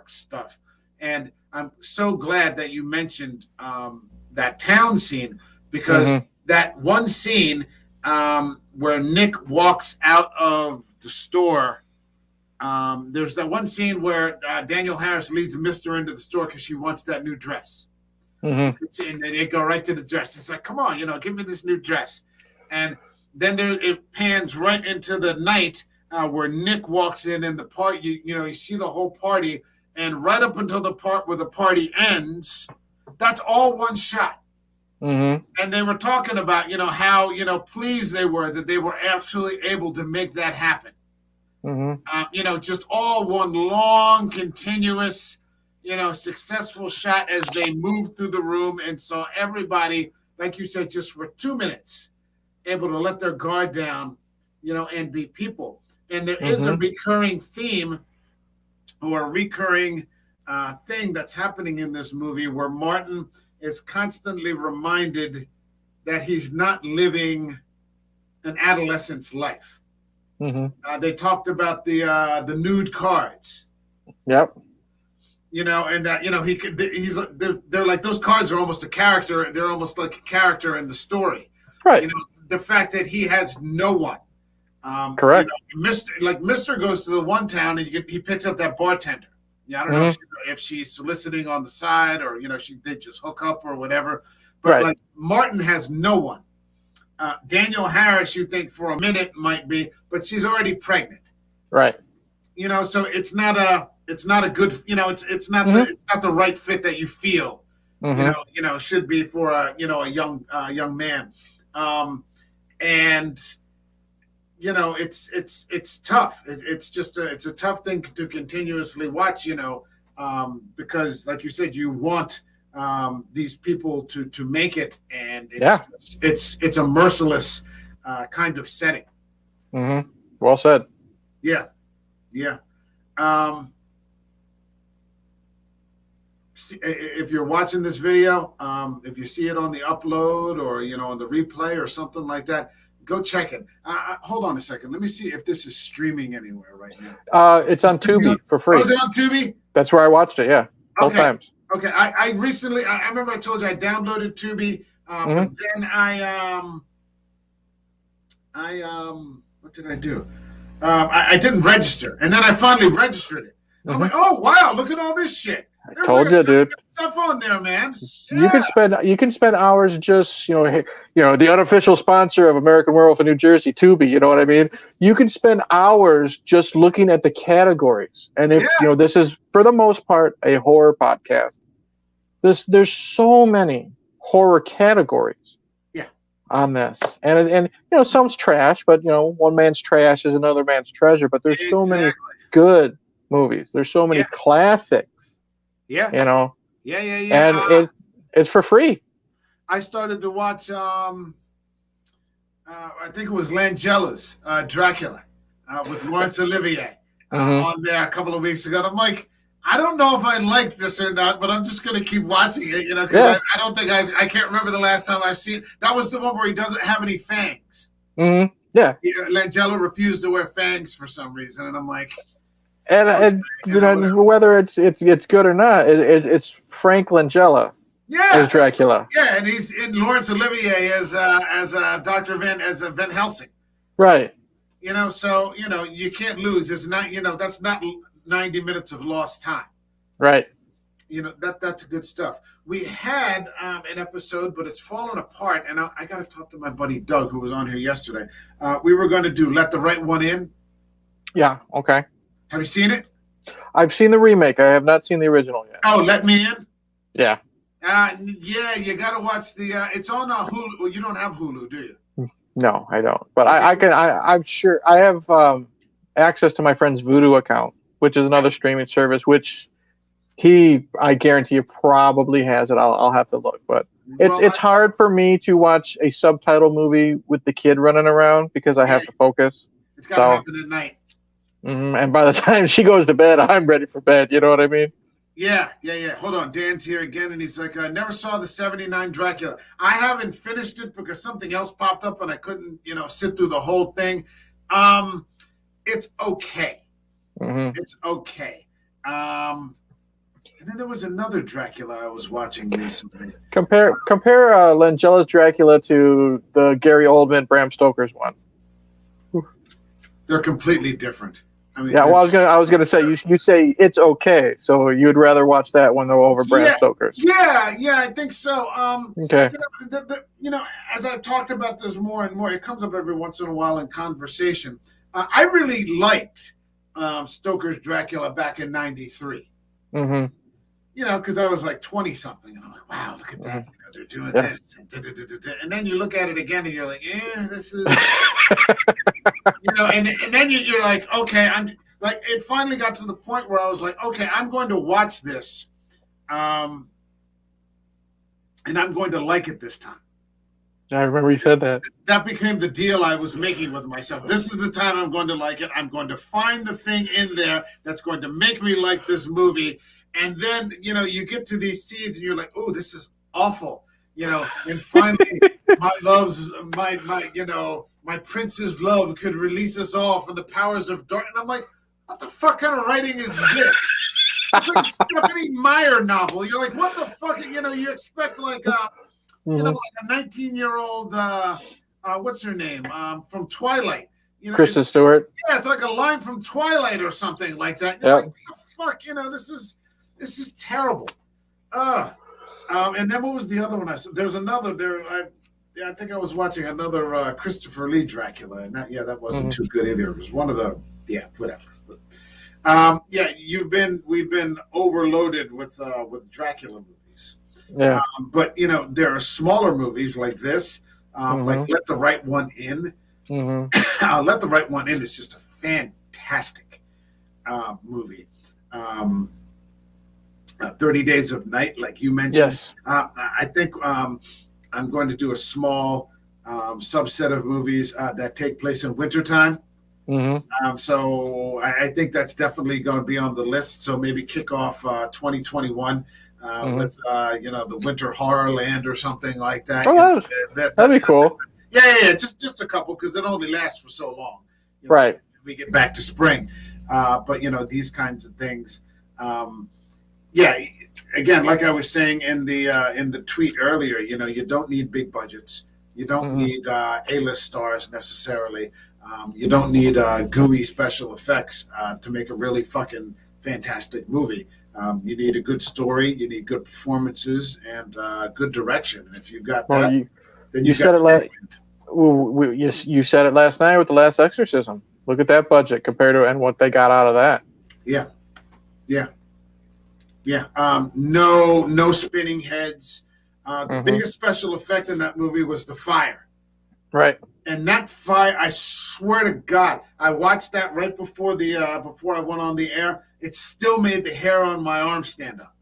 stuff. And I'm so glad that you mentioned that town scene because that one scene where Nick walks out of the store. There's that one scene where Danielle Harris leads Mister into the store because she wants that new dress. Mm-hmm. And they go right to the dress. It's like, come on, give me this new dress. And then it pans right into the night where Nick walks in and the party, you see the whole party. And right up until the part where the party ends, that's all one shot. Mm-hmm. And they were talking about, how, pleased they were that they were actually able to make that happen. Mm-hmm. Just all one long, continuous, successful shot as they moved through the room and saw everybody, like you said, just for 2 minutes, able to let their guard down, and be people. And there is a recurring theme or a recurring thing that's happening in this movie where Martin is constantly reminded that he's not living an adolescent's life. They talked about the nude cards. Yep. You know, and you know, they're like, those cards are almost a character. They're almost like a character in the story. Right. You know, the fact that he has no one. Correct. You know, Mr. goes to the one town and he picks up that bartender. Yeah, I don't know if she's soliciting on the side or, you know, they just hook up or whatever. But like Martin has no one. Daniel Harris, you think for a minute might be, but she's already pregnant. Right. You know, so it's not a good, you know, it's not the right fit that you feel, you know, should be for a young man. And you know, it's tough. It's a tough thing to continuously watch, you know, because like you said, you want these people to make it, and it's a merciless kind of setting. Well said. Yeah. If you're watching this video, if you see it on the upload or, you know, on the replay or something like that, go check it. Hold on a second. Let me see if this is streaming anywhere right now. It's on Tubi for free. Oh, is it on Tubi? That's where I watched it. Yeah, both times. Okay. I recently, I remember I told you I downloaded Tubi, but then what did I do? I didn't register, and then I finally registered it. I'm like, oh wow, look at all this shit. I told you, dude. Stuff on there, man. Yeah. You can spend hours just, you know, the unofficial sponsor of American Werewolf in New Jersey, Tubi. You know what I mean? You can spend hours just looking at the categories. And if you know, this is for the most part a horror podcast. There's so many horror categories. On this, and you know, some's trash, but you know, one man's trash is another man's treasure. But there's so many good movies. There's so many classics. Yeah. You know. Yeah. And it's for free. I started to watch. I think it was Langella's Dracula with Laurence Olivier on there a couple of weeks ago. And I'm like, I don't know if I like this or not, but I'm just going to keep watching it, you know, because I don't think I can't remember the last time I've seen it. That was the one where he doesn't have any fangs. Yeah. Langella refused to wear fangs for some reason, and I'm like, and you know, whether it's good or not, it's Frank Langella as Dracula. Yeah, and he's in Laurence Olivier as Dr. Van Helsing. Right. You know, so you know you can't lose. It's not, you know, that's not 90 minutes of lost time. Right. You know, that's good stuff. We had an episode, but it's fallen apart. And I got to talk to my buddy Doug, who was on here yesterday. We were going to do Let the Right One In. Yeah. Okay. Have you seen it? I've seen the remake. I have not seen the original yet. Oh, Let Me In? Yeah. Yeah, you got to watch the, it's on Hulu. Well, you don't have Hulu, do you? No, I don't. But okay. I'm sure I have access to my friend's Voodoo account, which is another streaming service, which I guarantee you probably has it. I'll have to look, but it's hard for me to watch a subtitle movie with the kid running around because I have to focus. It's got to happen at night. And by the time she goes to bed, I'm ready for bed. You know what I mean? Yeah. Hold on. Dan's here again, and he's like, I never saw the 79 Dracula. I haven't finished it because something else popped up, and I couldn't, you know, sit through the whole thing. It's okay. It's okay. And then there was another Dracula I was watching recently. Compare Langella's Dracula to the Gary Oldman, Bram Stoker's one. They're completely different. I mean, I was gonna say you say it's okay, so you'd rather watch that one though over Bram Stoker's. Yeah, I think so. Okay. You know, as I've talked about this more and more, it comes up every once in a while in conversation. I really liked Stoker's Dracula back in '93. You know, because I was like 20 something, and I'm like, wow, look at that. You know, they're doing this, and then you look at it again, and you're like, this is, you know, and then you're like, okay, I'm like, it finally got to the point where I was like, okay, I'm going to watch this, and I'm going to like it this time. I remember you said that. That became the deal I was making with myself. This is the time I'm going to like it. I'm going to find the thing in there that's going to make me like this movie. And then, you get to these scenes and you're like, oh, this is awful. And finally my prince's love could release us all from the powers of dark. And I'm like, what the fuck kind of writing is this? It's like a Stephanie Meyer novel. You're like, what the fuck? You expect like like a 19-year-old, what's her name? From Twilight. Kristen Stewart. Yeah, it's like a line from Twilight or something like that. Yeah. Like, what the fuck? This is terrible. And then what was the other one I saw? There's another there. I think I was watching another Christopher Lee Dracula, and that wasn't too good either. It was one of the whatever. We've been overloaded with Dracula movies. Yeah. But there are smaller movies like this, like Let the Right One In. Let the Right One In is just a fantastic movie. 30 Days of Night, like you mentioned. Yes. I think I'm going to do a small subset of movies that take place in wintertime. So I think that's definitely going to be on the list. So maybe kick off 2021 with the Winter Horror Land or something like that. Oh, that'd be cool. Yeah. Just a couple because it only lasts for so long. Right. We get back to spring, but these kinds of things. Again, like I was saying in the tweet earlier, you don't need big budgets. You don't need A-list stars necessarily. You don't need gooey special effects to make a really fucking fantastic movie. You need a good story. You need good performances and good direction. And if you've got that, then you said it you said it last night with The Last Exorcism. Look at that budget compared to and what they got out of that. Yeah. No spinning heads. The biggest special effect in that movie was the fire. Right. And that fire, I swear to God, I watched that right before before I went on the air. It still made the hair on my arm stand up.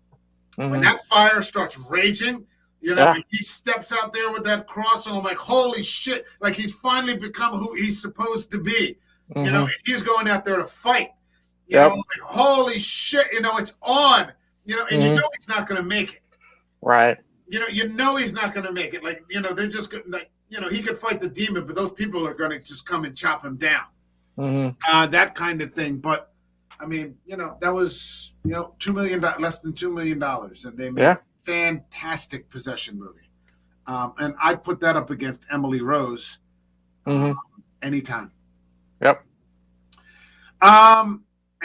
When that fire starts raging, and he steps out there with that cross, and I'm like, holy shit! Like he's finally become who he's supposed to be. And he's going out there to fight. Like, holy shit! It's on. And he's not going to make it. Right. He's not going to make it. Like, they're just like, he could fight the demon, but those people are going to just come and chop him down. That kind of thing. But I mean, that was, $2 million, less than $2 million, and they made a fantastic possession movie. And I put that up against Emily Rose anytime. Yep.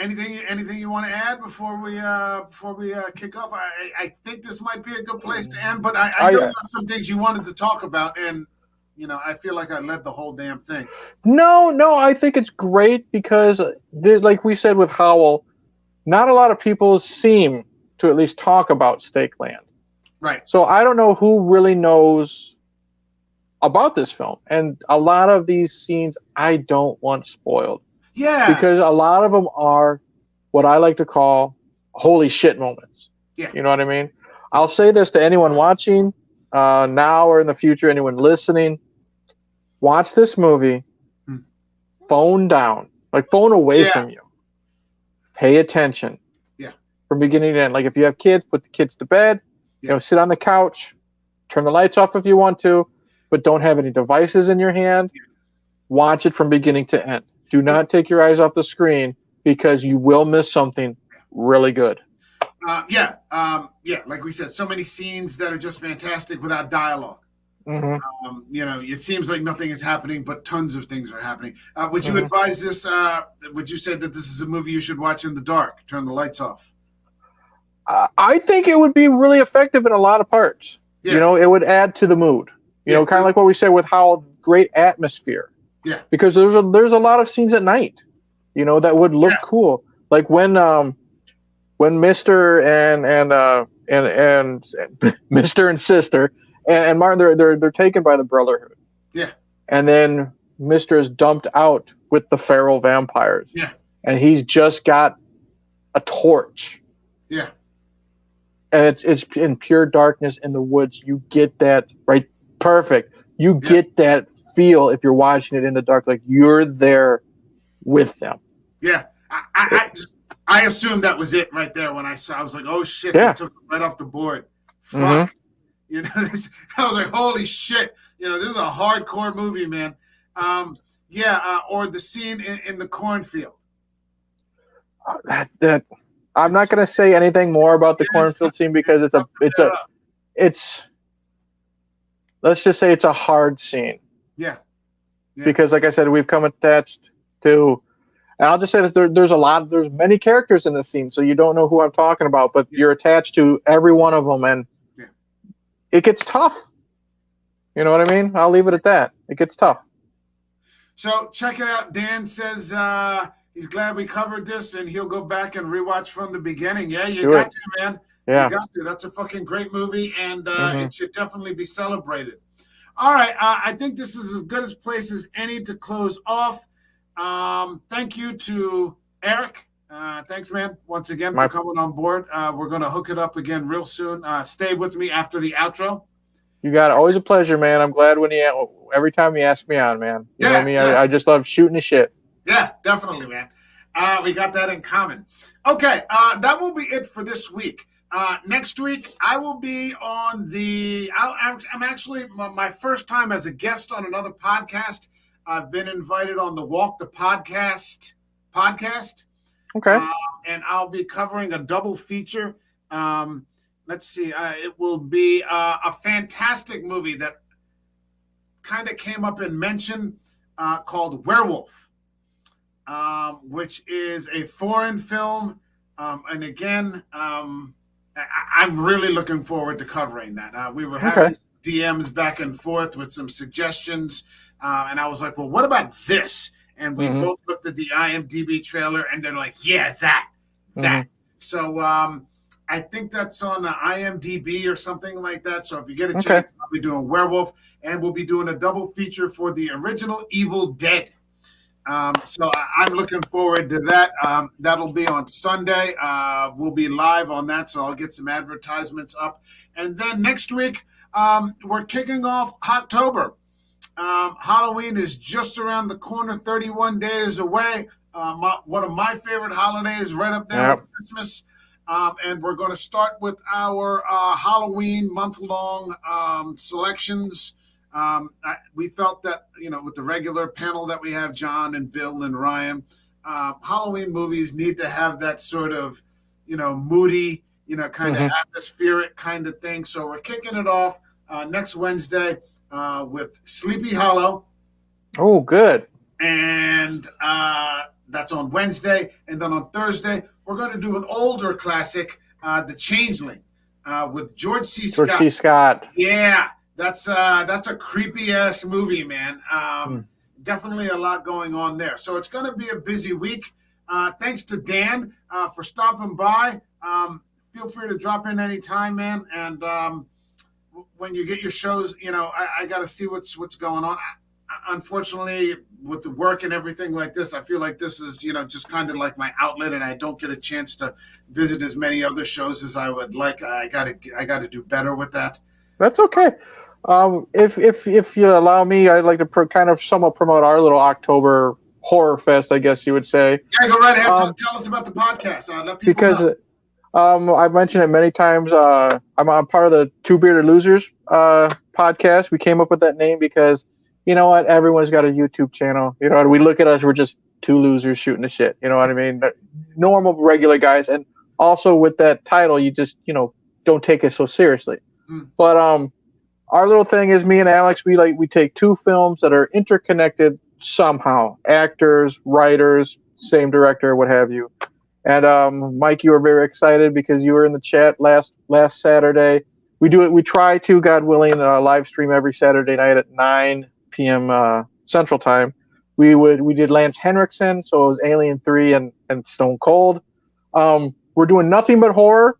Anything you want to add before we kick off? I think this might be a good place to end, but I know there's some things you wanted to talk about, and I feel like I led the whole damn thing. No, I think it's great because, like we said with Howell, not a lot of people seem to at least talk about StakeLand. Right. So I don't know who really knows about this film, and a lot of these scenes I don't want spoiled. Yeah. Because a lot of them are what I like to call holy shit moments. Yeah. You know what I mean? I'll say this to anyone watching now or in the future, anyone listening. Watch this movie, phone down, like phone away from you. Pay attention. Yeah. From beginning to end. Like if you have kids, put the kids to bed. Sit on the couch, turn the lights off if you want to, but don't have any devices in your hand. Yeah. Watch it from beginning to end. Do not take your eyes off the screen because you will miss something really good. Like we said, so many scenes that are just fantastic without dialogue. It seems like nothing is happening, but tons of things are happening. Would you advise this? Would you say that this is a movie you should watch in the dark? Turn the lights off. I think it would be really effective in a lot of parts. Yeah. It would add to the mood. Kind of like what we said with how great atmosphere. Yeah. Because there's a lot of scenes at night, that would look cool. Like when Mr. and Mr. and Sister and Martin they're taken by the Brotherhood. Yeah. And then Mr. is dumped out with the feral vampires. Yeah. And he's just got a torch. Yeah. And it's in pure darkness in the woods. You get that right. Perfect. You get that feel if you're watching it in the dark, like you're there with them. Yeah, I assumed that was it right there when I saw. I was like, oh shit, Yeah. they took it right off the board. Fuck. Mhm. You know, I was like, holy shit. You know, this is a hardcore movie, man. Or the scene in the cornfield. That I'm not going to say anything more about the cornfield scene because it's let's just say it's a hard scene. Yeah. Because like I said, we've come attached to, and I'll just say that there's many characters in this scene, so you don't know who I'm talking about, but you're attached to every one of them, and it gets tough. You know what I mean? I'll leave it at that. It gets tough. So check it out. Dan says he's glad we covered this, and he'll go back and rewatch from the beginning. Yeah, you got to, man. Yeah. You got to. That's a fucking great movie, and it should definitely be celebrated. All right. I think this is as good a place as any to close off. Thank you to Eric. Thanks, man, once again for coming on board. We're going to hook it up again real soon. Stay with me after the outro. You got it. Always a pleasure, man. I'm glad every time you ask me on, man. You know what I mean? I just love shooting the shit. Yeah, definitely, man. We got that in common. Okay, that will be it for this week. Next week, I will be on I'm actually my first time as a guest on another podcast. I've been invited on the Walk the Podcast. Okay. And I'll be covering a double feature. Let's see. It will be a fantastic movie that kind of came up in mention called Werewolf, which is a foreign film. And again, I'm really looking forward to covering that. We were having DMs back and forth with some suggestions. And I was like, well, what about this? And we both looked at the IMDb trailer and they're like, yeah, that. So I think that's on IMDb or something like that. So if you get a chance, I'll be doing Werewolf, and we'll be doing a double feature for the original Evil Dead. So I'm looking forward to that. That'll be on Sunday. We'll be live on that, so I'll get some advertisements up. And then next week, we're kicking off October. Halloween is just around the corner, 31 days away. One of my favorite holidays, right up there with Christmas. And we're going to start with our Halloween month-long selections. We felt that, with the regular panel that we have, John and Bill and Ryan, Halloween movies need to have that sort of, moody, kind of atmospheric kind of thing. So we're kicking it off next Wednesday with Sleepy Hollow. Oh, good. And that's on Wednesday. And then on Thursday, we're going to do an older classic, The Changeling, with George C. Scott. George C. Scott. Yeah, that's a creepy ass movie, man. Definitely a lot going on there. So it's going to be a busy week. Thanks to Dan for stopping by. Feel free to drop in anytime, man. And when you get your shows, I got to see what's going on. Unfortunately, with the work and everything like this, I feel like this is, just kind of like my outlet, and I don't get a chance to visit as many other shows as I would like. I gotta do better with that. That's okay. If you allow me, I'd like to kind of somewhat promote our little October horror fest, I guess you would say. Yeah, go right ahead. Tell us about the podcast. Let people know. I've mentioned it many times. I'm part of the Two Bearded Losers podcast. We came up with that name because, you know what? Everyone's got a YouTube channel. We look at us, we're just two losers shooting the shit. You know what I mean? Normal, regular guys. And also with that title, you just, don't take it so seriously. But our little thing is, me and Alex, we take two films that are interconnected somehow. Actors, writers, same director, what have you. And Mike, you were very excited because you were in the chat last Saturday. We try to, God willing, live stream every Saturday night at 9 p.m. Central Time. We did Lance Henriksen, so it was Alien 3 and Stone Cold. We're doing nothing but horror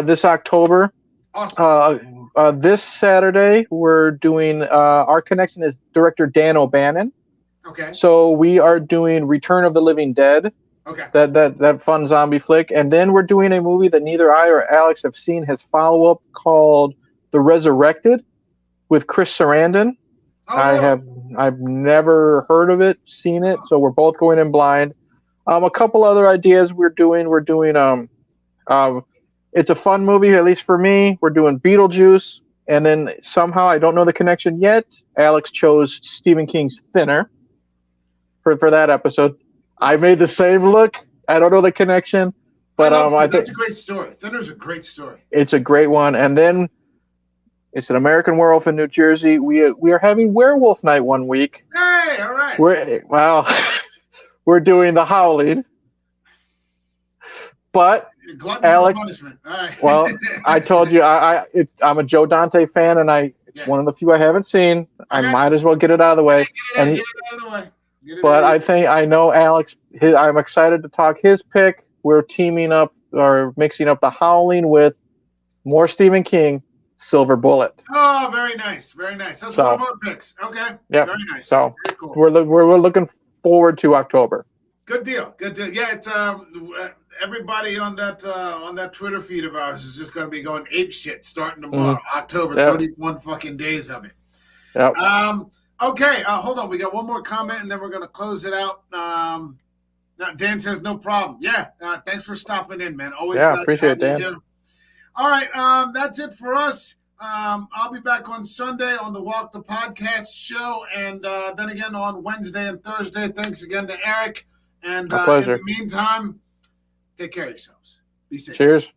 this October. Awesome. This Saturday, we're doing our connection is director Dan O'Bannon. Okay. So we are doing Return of the Living Dead. Okay. That fun zombie flick, and then we're doing a movie that neither I or Alex have seen. His follow-up called The Resurrected with Chris Sarandon. Oh, really? I've never heard of it, seen it, so we're both going in blind. A couple other ideas we're doing. It's a fun movie, at least for me. We're doing Beetlejuice, and then somehow I don't know the connection yet. Alex chose Stephen King's Thinner for that episode. I made the same look. I don't know the connection, but I think that's a great story. Thinner's a great story. it's a great one. And then it's an American Werewolf in New Jersey. We are having Werewolf Night one week. Hey, all right. We're doing The Howling, but Glutton Alex, for punishment. All right. well, I told you I'm a Joe Dante fan, and it's one of the few I haven't seen. Okay. I might as well get it out of the way. Get it out of the way. But I know Alex. I'm excited to talk his pick. We're teaming up or mixing up The Howling with more Stephen King, Silver Bullet. Oh, very nice, very nice. That's one of our picks. Okay. Yeah. Very nice. So very cool. we're looking forward to October. Good deal. Good deal. Yeah, it's everybody on that Twitter feed of ours is just going to be going ape shit starting tomorrow, October. 31 fucking days of it. Yep. Okay, hold on. We got one more comment, and then we're going to close it out. Now, Dan says no problem. Yeah, thanks for stopping in, man. Always appreciate it, Dan. Here. All right, that's it for us. I'll be back on Sunday on the Walk the Podcast show, and then again on Wednesday and Thursday. Thanks again to Eric. And in the meantime, take care of yourselves. Be safe. Cheers.